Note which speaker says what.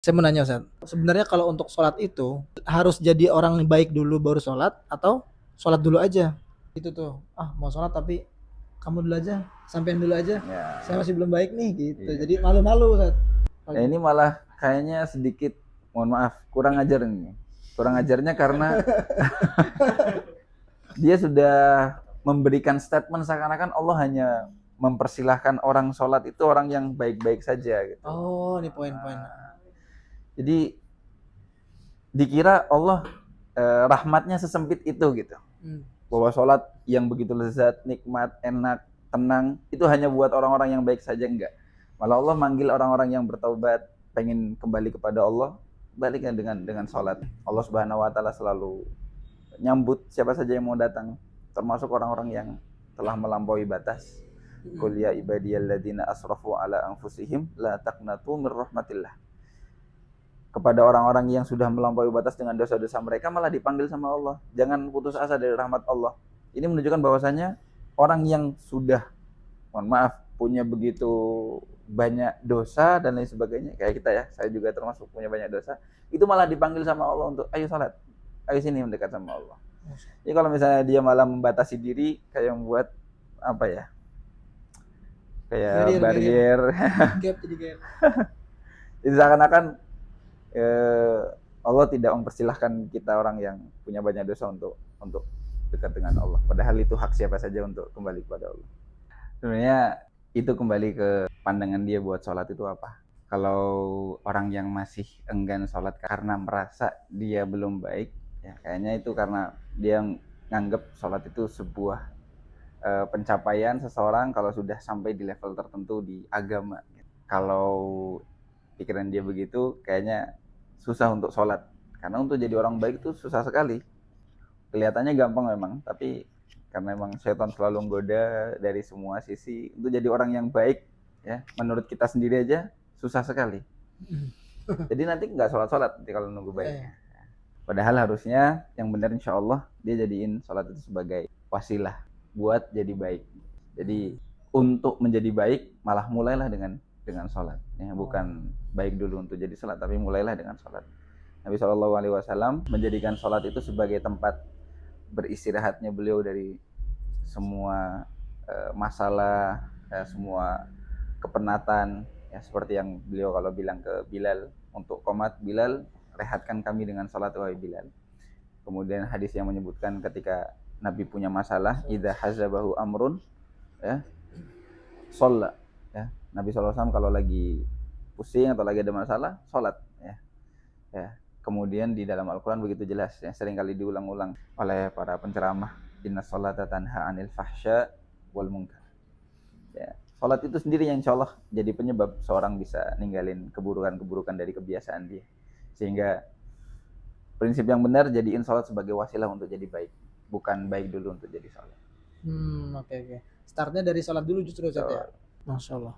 Speaker 1: Saya mau nanya Ustaz, sebenarnya kalau untuk sholat itu harus jadi orang baik dulu baru sholat atau sholat dulu aja? Itu tuh, ah mau sholat tapi kamu dulu aja, sampean dulu aja,
Speaker 2: Ya,
Speaker 1: saya masih belum baik nih gitu.
Speaker 2: iya.
Speaker 1: Jadi malu-malu Ustaz. Kalau
Speaker 2: Ini
Speaker 1: gitu.
Speaker 2: malah kayaknya sedikit, mohon maaf, kurang ajar ini. Kurang ajarnya karena dia sudah memberikan statement seakan-akan Allah hanya mempersilahkan orang sholat itu orang yang baik-baik saja gitu.
Speaker 1: Oh, ini poin-poin.
Speaker 2: Jadi dikira Allah rahmatnya sesempit itu gitu.
Speaker 1: Hmm.
Speaker 2: Bahwa sholat yang begitu lezat, nikmat, enak, tenang, itu hanya buat orang-orang yang baik saja, enggak. Malah Allah manggil orang-orang yang bertaubat, pengen kembali kepada Allah, baliknya dengan sholat. Allah Subhanahu wa taala selalu nyambut siapa saja yang mau datang, termasuk orang-orang yang telah melampaui batas. Qul ya ibadiyalladzina asrafu ala anfusihim la taqnatu mir rahmatillah. Kepada orang-orang yang sudah melampaui batas dengan dosa-dosa mereka malah dipanggil sama Allah. Jangan putus asa dari rahmat Allah. Ini menunjukkan bahwasanya orang yang sudah, mohon maaf, punya begitu banyak dosa dan lain sebagainya, kayak kita ya, saya juga termasuk punya banyak dosa, itu malah dipanggil sama Allah untuk ayo salat, ayo sini mendekat sama Allah. Jadi kalau misalnya dia malah membatasi diri, kayak membuat apa ya, kayak
Speaker 1: Barrier.
Speaker 2: barrier.
Speaker 1: Gap jadi gap.
Speaker 2: Jadi seakan-akan Allah tidak mempersilahkan kita orang yang punya banyak dosa untuk dekat dengan Allah. Padahal itu hak siapa saja untuk kembali kepada Allah. Sebenarnya itu kembali ke pandangan dia buat sholat itu apa. Kalau orang yang masih enggan sholat karena merasa dia belum baik, ya kayaknya itu karena dia nganggap sholat itu sebuah pencapaian seseorang kalau sudah sampai di level tertentu di agama. Kalau pikiran dia begitu, kayaknya susah untuk sholat. Karena untuk jadi orang baik itu susah sekali. Kelihatannya gampang memang, tapi karena memang setan selalu menggoda dari semua sisi. Untuk jadi orang yang baik, ya menurut kita sendiri aja susah sekali. Jadi nanti nggak sholat-sholat nanti kalau nunggu baiknya. Padahal harusnya yang benar insya Allah dia jadiin sholat itu sebagai wasilah buat jadi baik. Jadi untuk menjadi baik malah mulailah dengan sholat. Ya, bukan baik dulu untuk jadi sholat, tapi mulailah dengan sholat. Nabi SAW menjadikan sholat itu sebagai tempat beristirahatnya beliau dari semua masalah, ya, semua kepenatan. Ya, seperti yang beliau kalau bilang ke Bilal, untuk qomat Bilal, rehatkan kami dengan sholat wahai Bilal. Kemudian hadis yang menyebutkan ketika Nabi punya masalah, idza hazabahu amrun, ya, sholat, ya. Nabi SAW kalau lagi pusing atau lagi ada masalah, sholat, ya. Ya. Kemudian di dalam Al-Quran begitu jelas, ya, seringkali diulang-ulang oleh para penceramah, inna sholata tanha anil fahsya wal munkar. Ya. Sholat itu sendiri yang insya Allah jadi penyebab seorang bisa ninggalin keburukan-keburukan dari kebiasaan dia. Sehingga prinsip yang benar, jadiin sholat sebagai wasilah untuk jadi baik, bukan baik dulu untuk jadi sholat.
Speaker 1: Oke. Startnya dari sholat dulu justru Ustaz ya.
Speaker 2: So,
Speaker 1: Masya Allah.